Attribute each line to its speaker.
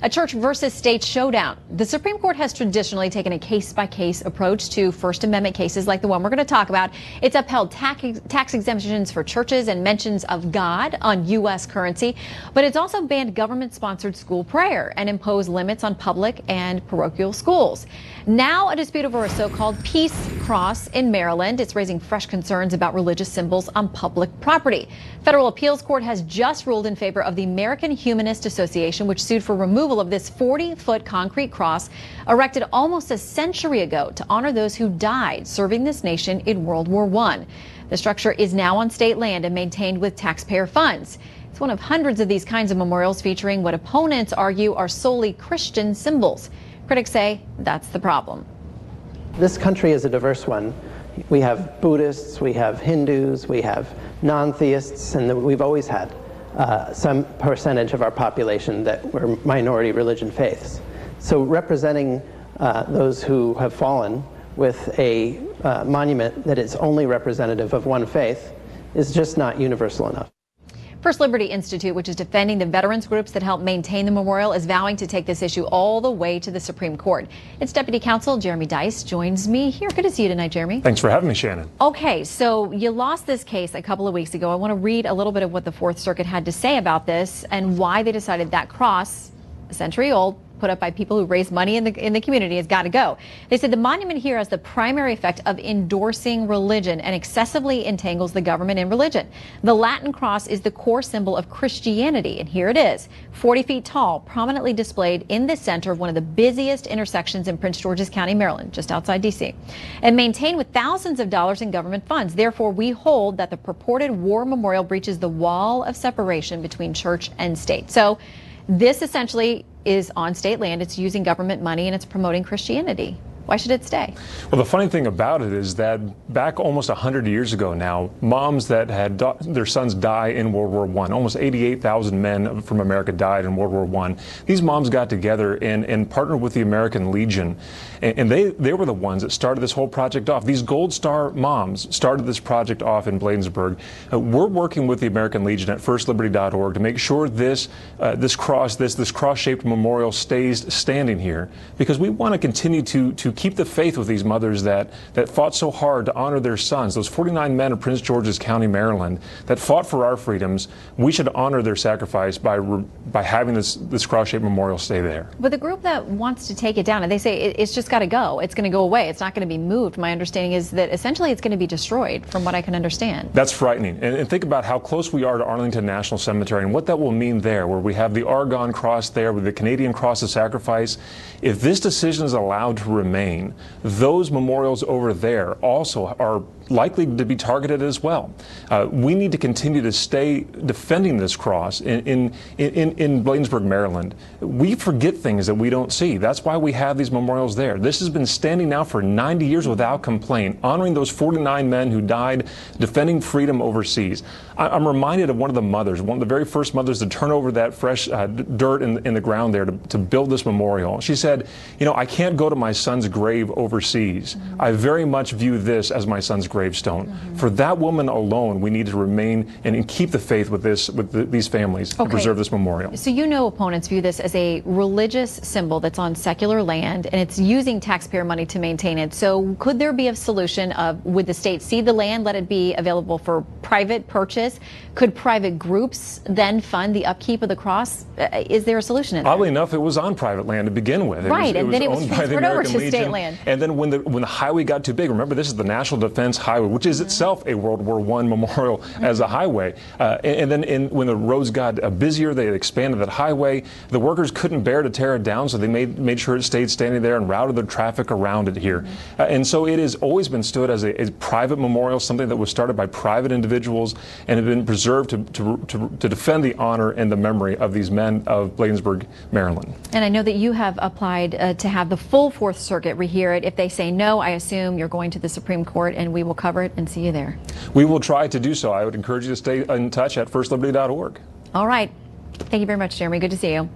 Speaker 1: A church versus state showdown. The Supreme Court has traditionally taken a case-by-case approach to First Amendment cases like the one we're going to talk about. It's upheld tax exemptions for churches and mentions of God on U.S. currency, but it's also banned government-sponsored school prayer and imposed limits on public and parochial schools. Now a dispute over a so-called peace cross in Maryland. It's raising fresh concerns about religious symbols on public property. Federal appeals court has just ruled in favor of the American Humanist Association, which sued for removal of this 40-foot concrete cross erected almost a century ago to honor those who died serving this nation in World War I. The structure is now on state land and maintained with taxpayer funds. It's one of hundreds of these kinds of memorials featuring what opponents argue are solely Christian symbols. Critics say that's the problem.
Speaker 2: This country is a diverse one. We have Buddhists, we have Hindus, we have non-theists, and we've always had some percentage of our population that were minority religion faiths. So representing those who have fallen with a monument that is only representative of one faith is just not universal enough.
Speaker 1: First Liberty Institute, which is defending the veterans groups that help maintain the memorial, is vowing to take this issue all the way to the Supreme Court. Its Deputy Counsel Jeremy Dice joins me here. Good to see you tonight, Jeremy.
Speaker 3: Thanks for having me, Shannon.
Speaker 1: Okay, so you lost this case a couple of weeks ago. I want to read a little bit of what the Fourth Circuit had to say about this and why they decided that cross, a century old, put up by people who raise money in the community, has got to go. They said the monument here has the primary effect of endorsing religion and excessively entangles the government in religion. The Latin cross is the core symbol of Christianity, and here it is, 40 feet tall, prominently displayed in the center of one of the busiest intersections in Prince George's County, Maryland, just outside D.C., and maintained with thousands of dollars in government funds. Therefore, we hold that the purported war memorial breaches the wall of separation between church and state. So this essentially is on state land, it's using government money, and it's promoting Christianity. Why should it stay?
Speaker 3: Well, the funny thing about it is that back almost 100 years ago now, moms that had their sons die in World War I, almost 88,000 men from America died in World War I. These moms got together and partnered with the American Legion, and they were the ones that started this whole project off. These Gold Star moms started this project off in Bladensburg. We're working with the American Legion at firstliberty.org to make sure this cross-shaped memorial stays standing here, because we want to continue to keep the faith with these mothers that fought so hard to honor their sons. Those 49 men of Prince George's County, Maryland, that fought for our freedoms. We should honor their sacrifice by having this cross-shaped memorial stay there.
Speaker 1: But the group that wants to take it down, and they say it's just got to go. It's going to go away. It's not going to be moved. My understanding is that essentially it's going to be destroyed, from what I can understand.
Speaker 3: That's frightening. And think about how close we are to Arlington National Cemetery and what that will mean there, where we have the Argonne Cross there with the Canadian Cross of Sacrifice. If this decision is allowed to remain, those memorials over there also are likely to be targeted as well. We need to continue to stay defending this cross in Bladensburg, Maryland. We forget things that we don't see. That's why we have these memorials there. This has been standing now for 90 years without complaint, honoring those 49 men who died defending freedom overseas. I'm reminded of one of the mothers, one of the very first mothers to turn over that fresh dirt in the ground there to build this memorial. She said, you know, I can't go to my son's grave overseas. I very much view this as my son's gravestone. For that woman alone, we need to remain and keep the faith with these families and preserve this memorial.
Speaker 1: So you know opponents view this as a religious symbol that's on secular land, and it's using taxpayer money to maintain it. So could there be a solution of, would the state cede the land, let it be available for private purchase? Could private groups then fund the upkeep of the cross? Is there a solution in there?
Speaker 3: Oddly enough, it was on private land to begin with.
Speaker 1: Right, and then it was transferred over to state land.
Speaker 3: And then when the highway got too big, remember this is the National Defense Highway, which is itself a World War I memorial as a highway. And then when the roads got busier, they expanded that highway. The workers couldn't bear to tear it down, so they made sure it stayed standing there and routed the traffic around it here. And so it has always been stood as a private memorial, something that was started by private individuals and have been preserved to defend the honor and the memory of these men of Bladensburg, Maryland.
Speaker 1: And I know that you have applied to have the full Fourth Circuit rehear it. If they say no, I assume you're going to the Supreme Court, and we will cover it and see you there.
Speaker 3: We will try to do so. I would encourage you to stay in touch at firstliberty.org.
Speaker 1: All right. Thank you very much, Jeremy. Good to see you.